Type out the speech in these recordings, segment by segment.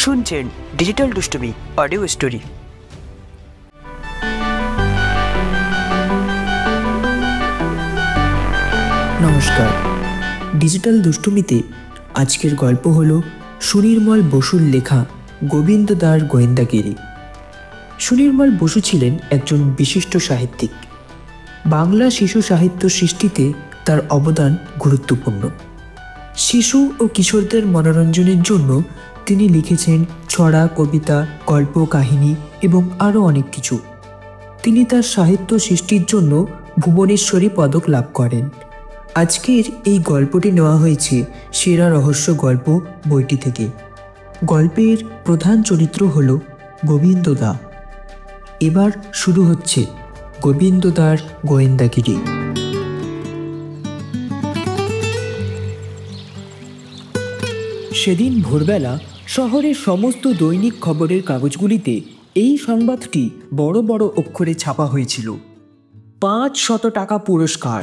শুনছেন ডিজিটাল দুষ্টুমি audio story. নমস্কার, ডিজিটাল দুষ্টুমিতে আজকের গল্প হলো সুনির্মল বসুর লেখা গোবিন্দ দার গোয়েন্দাগিরি। সুনির্মল বসু ছিলেন একজন বিশিষ্ট সাহিত্যিক। বাংলা শিশু সাহিত্য সৃষ্টিতে তার অবদান গুরুত্বপূর্ণ। শিশু ও কিশোরদের মনোরঞ্জনের জন্য তিনি লিখেছেন ছড়া, কবিতা, গল্প, কাহিনী এবং আরও অনেক কিছু। তিনি তার সাহিত্য সৃষ্টির জন্য ভুবনেশ্বরী পদক লাভ করেন। আজকের এই গল্পটি নেওয়া হয়েছে সেরা রহস্য গল্প বইটি থেকে। গল্পের প্রধান চরিত্র হল গোবিন্দ দা। এবার শুরু হচ্ছে গোবিন্দ দার গোয়েন্দাগিরি। সেদিন ভোরবেলা শহরের সমস্ত দৈনিক খবরের কাগজগুলিতে এই সংবাদটি বড় বড় অক্ষরে ছাপা হয়েছিল, 500 টাকা পুরস্কার।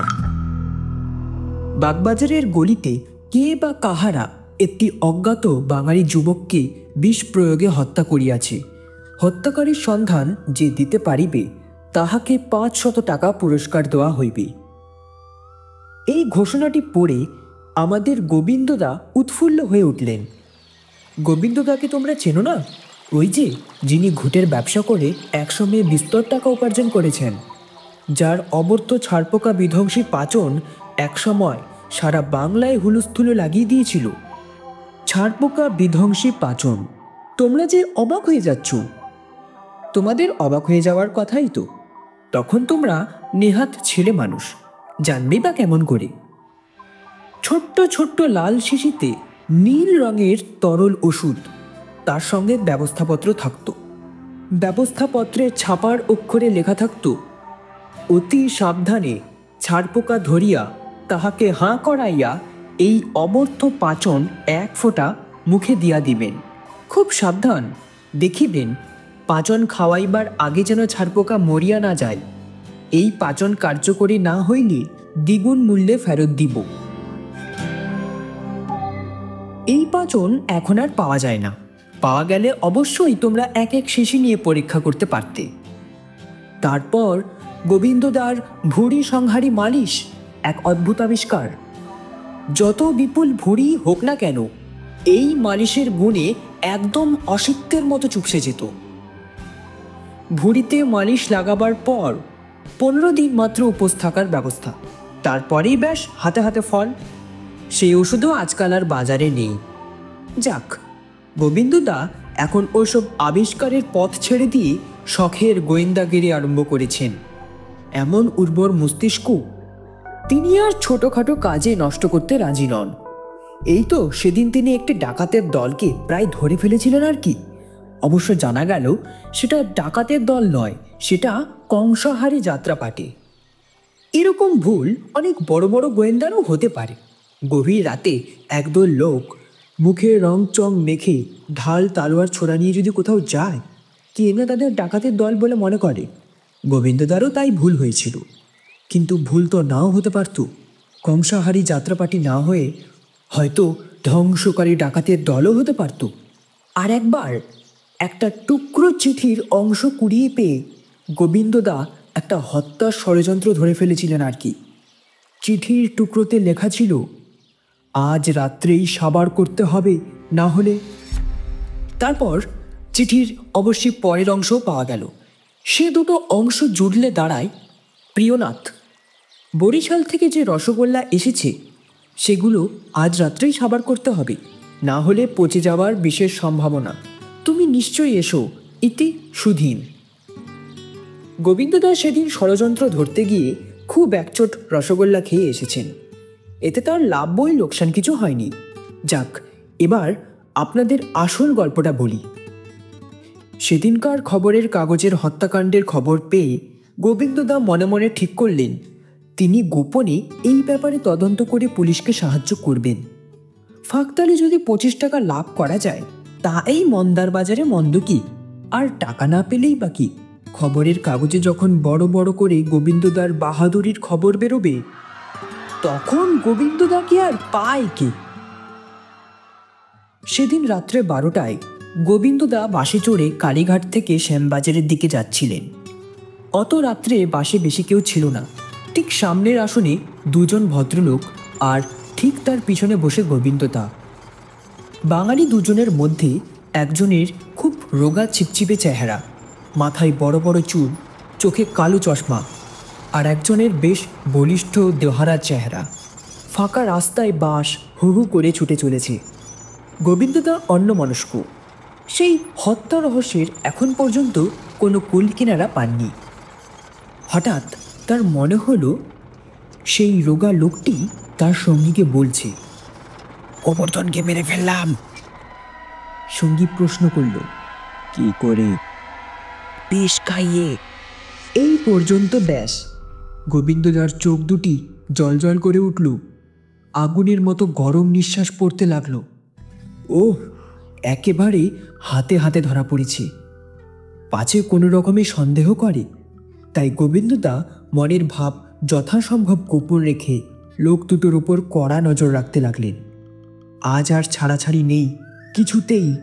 বাগবাজারের গলিতে কে বা কাহারা একটি অজ্ঞাত বাঙালি যুবককে বিষ প্রয়োগে হত্যা করিয়াছে। হত্যাকারীর সন্ধান যে দিতে পারিবে তাহাকে 500 টাকা পুরস্কার দেওয়া হইবে। এই ঘোষণাটি পড়ে আমাদের গোবিন্দদা উৎফুল্ল হয়ে উঠলেন। গোবিন্দদাকে তোমরা চেনো না? ওই যে, যিনি ঘুঁটের ব্যবসা করে একসময়ে বিস্তর টাকা উপার্জন করেছেন, যার অবর্ত ছারপোকা বিধ্বংসী পাচন একসময় সারা বাংলায় হুলস্থুলো লাগিয়ে দিয়েছিল। ছারপোকা বিধ্বংসী পাচন, তোমরা যে অবাক হয়ে যাচ্ছ। তোমাদের অবাক হয়ে যাওয়ার কথাই তো। তখন তোমরা নেহাত ছেলে মানুষ, জানবে বা কেমন করে? ছোট্ট ছোট্ট লাল শিশিতে নীল রঙের তরল ওষুধ, তার সঙ্গে ব্যবস্থাপত্র থাকত। ব্যবস্থাপত্রের ছাপার অক্ষরে লেখা থাকত, অতি সাবধানে ছারপোকা ধরিয়া তাহাকে হাঁ করাইয়া এই অবর্থ পাচন 1 ফোঁটা মুখে দিয়া দিবেন। খুব সাবধান, দেখিবেন পাচন খাওয়াইবার আগে যেন ছারপোকা মরিয়া না যায়। এই পাচন কার্যকরী না হইলে দ্বিগুণ মূল্যে ফেরত দিব। এই পাচন এখন আর পাওয়া যায় না। পাওয়া গেলে অবশ্যই তোমরা এক এক শিশি নিয়ে পরীক্ষা করতে পারতে। তারপর গোবিন্দদার ভুঁড়ি সংহারী মালিশ এক অদ্ভুত আবিষ্কার। যত বিপুল ভুঁড়ি হোক না কেন, এই মালিশের গুণে একদম অসিক্তের মতো চুপসে যেত। ভুঁড়িতে মালিশ লাগাবার পর 15 দিন মাত্র উপোস থাকার ব্যবস্থা, তারপরেই ব্যাস হাতে হাতে ফল। সেই ওষুধও আজকাল আর বাজারে নেই। যাক, গোবিন্দদা এখন ওসব আবিষ্কারের পথ ছেড়ে দিয়ে শখের গোয়েন্দাগিরি আরম্ভ করেছেন। এমন উর্বর মস্তিষ্ক, তিনি আর ছোটখাটো কাজে নষ্ট করতে রাজি নন। এই তো সেদিন তিনি একটি ডাকাতের দলকে প্রায় ধরে ফেলেছিলেন আর কি। অবশ্য জানা গেল সেটা ডাকাতের দল নয়, সেটা কংসাহারী যাত্রাপার্টি। এরকম ভুল অনেক বড় বড় গোয়েন্দারও হতে পারে। গভীর রাতে একদল লোক মুখে রং চং মেখে ঢাল তালোয়ার ছোড়া নিয়ে যদি কোথাও যায়, কি এমনি তাদের ডাকাতের দল বলে মনে করে? গোবিন্দদারও তাই ভুল হয়েছিল। কিন্তু ভুল তো নাও হতে পারত। কংসাহারী যাত্রাপার্টি না হয়ে হয়তো ধ্বংসকারী ডাকাতের দলও হতে পারত। আর একবার একটা টুকরো চিঠির অংশ কুড়িয়ে পেয়ে গোবিন্দদা একটা হত্যার ষড়যন্ত্র ধরে ফেলেছিলেন আর কি। চিঠির টুকরোতে লেখা ছিল, আজ রাত্রেই সাবার করতে হবে, না হলে। তারপর চিঠির অবশ্যই পরের অংশ পাওয়া গেল। সে দুটো অংশ জুড়লে দাঁড়ায়, প্রিয়নাথ, বরিশাল থেকে যে রসগোল্লা এসেছে সেগুলো আজ রাত্রেই সাবার করতে হবে, না হলে পচে যাওয়ার বিশেষ সম্ভাবনা। তুমি নিশ্চয়ই এসো, ইতি সুধীন। গোবিন্দদা সেদিন ষড়যন্ত্র ধরতে গিয়ে খুব একচোট রসগোল্লা খেয়ে এসেছেন। এতে তার লাভ বই লোকসান কিছু হয়নি। যাক, এবার আপনাদের আসল গল্পটা বলি। সেদিনকার খবরের কাগজের হত্যাকাণ্ডের খবর পেয়ে গোবিন্দদা মনে মনে ঠিক করলেন তিনি গোপনে এই ব্যাপারে তদন্ত করে পুলিশকে সাহায্য করবেন। ফাঁকতালে যদি 25 টাকা লাভ করা যায় তা এই মন্দার বাজারে মন্দ কি? আর টাকা না পেলেই বাকি। খবরের কাগজে যখন বড় বড় করে গোবিন্দদার বাহাদুরির খবর বেরোবে, তখন গোবিন্দদা কি আর পায় কে? সেদিন রাত্রে 12টায় গোবিন্দদা বাসে চড়ে কালীঘাট থেকে শ্যামবাজারের দিকে যাচ্ছিলেন। অত রাত্রে বাসে বেশি কেউ ছিল না। ঠিক সামনের আসনে দুজন ভদ্রলোক আর ঠিক তার পিছনে বসে গোবিন্দদা। বাঙালি দুজনের মধ্যে একজনের খুব রোগা ছিপছিপে চেহারা, মাথায় বড় বড় চুল, চোখে কালো চশমা, আর একজনের বেশ বলিষ্ঠ দেহারা চেহারা। ফাঁকা রাস্তায় বাস হু হু করে ছুটে চলেছে। গোবিন্দদা অন্যমনস্ক। সেই হত্যা রহস্যের এখন পর্যন্ত কোনো কুল কিনারা পাননি। হঠাৎ তার মনে হলো সেই রোগা লোকটি তার সঙ্গীকে বলছে, গোবর্ধনকে মেরে ফেললাম। সঙ্গী প্রশ্ন করল, কি করে? বিষ খাইয়ে। এই পর্যন্ত ব্যাস। গোবিন্দদার চোখ দুটি জলজল করে উঠল, আগুনের মতো গরম নিঃশ্বাস পড়তে লাগলো। ও একেবারে হাতে হাতে ধরা পড়েছে। পাছে কোনো রকমে সন্দেহ করে, তাই গোবিন্দদা মনের ভাব যথাসম্ভব গোপন রেখে লোক দুটোর ওপর কড়া নজর রাখতে লাগলেন। আজ আর ছাড়াছাড়ি নেই কিছুতেই।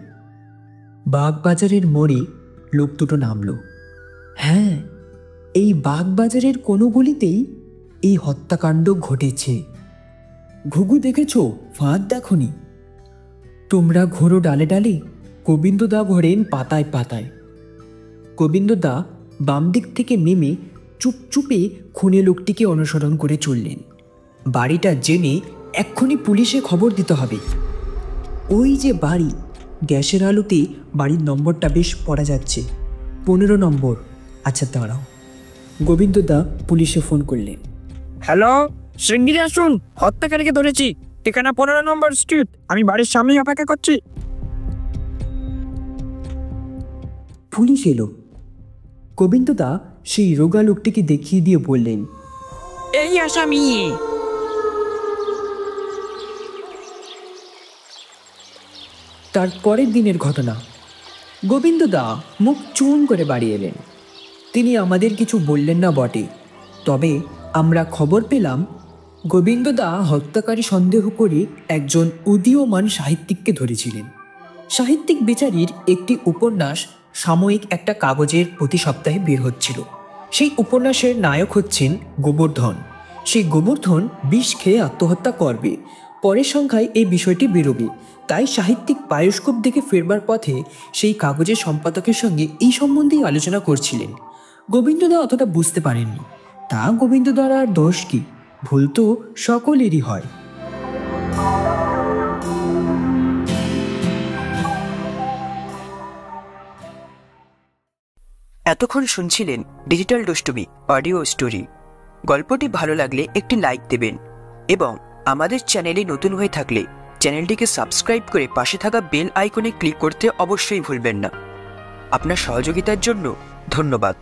বাগবাজারের মোড়ে লোক দুটো নামল। হ্যাঁ, এই বাগবাজারের কোনো গলিতেই এই হত্যাকাণ্ড ঘটেছে। ঘুঘু দেখেছ, ফাঁদ দেখনি? তোমরা ঘোরো ডালে ডালে, গোবিন্দদা ঘোরেন পাতায় পাতায়। গোবিন্দদা বাম দিক থেকে নেমে চুপচুপে খুনে লোকটিকে অনুসরণ করে চললেন। বাড়িটা জেনে এক্ষুনি পুলিশে খবর দিতে হবে। ওই যে বাড়ি, গ্যাসের আলোতে বাড়ির নম্বরটা বেশ পড়া যাচ্ছে, 15 নম্বর। আচ্ছা দাঁড়াও। গোবিন্দদা পুলিশে ফোন করলেন। হ্যালো, শিগগিরই আসুন, হত্যাকারীকে ধরেছি। ঠিকানা 15 নম্বর স্ট্রিট, আমি বাড়ির সামনেই অপেক্ষা করছি। পুলিশ এলো। গোবিন্দদা সেই রোগা লোকটিকে দেখিয়ে দিয়ে বললেন, এই আসামি। তার পরের দিনের ঘটনা। গোবিন্দদা মুখ চুন করে বাড়ি এলেন। তিনি আমাদের কিছু বললেন না বটে, তবে আমরা খবর পেলাম গোবিন্দদা হত্যাকারী সন্দেহ করে একজন উদীয়মান সাহিত্যিককে ধরেছিলেন। সাহিত্যিক বেচারির একটি উপন্যাস সাময়িক একটা কাগজের প্রতি সপ্তাহে বের হচ্ছিল। সেই উপন্যাসের নায়ক হচ্ছেন গোবর্ধন। সেই গোবর্ধন বিষ খেয়ে আত্মহত্যা করবে, পরের সংখ্যায় এই বিষয়টি বেরোবে। তাই সাহিত্যিক বায়োস্কোপ দেখে ফেরবার পথে সেই কাগজের সম্পাদকের সঙ্গে এই সম্বন্ধেই আলোচনা করছিলেন। গোবিন্দদা অতটা বুঝতে পারেননি। তা গোবিন্দদার আর দোষ কি? ভুল তো সকলেরই হয়। এতক্ষণ শুনছিলেন ডিজিটাল দুষ্টুমি অডিও স্টোরি। গল্পটি ভালো লাগলে একটি লাইক দেবেন এবং আমাদের চ্যানেলে নতুন হয়ে থাকলে চ্যানেলটিকে সাবস্ক্রাইব করে পাশে থাকা বেল আইকনে ক্লিক করতে অবশ্যই ভুলবেন না। আপনার সহযোগিতার জন্য ধন্যবাদ।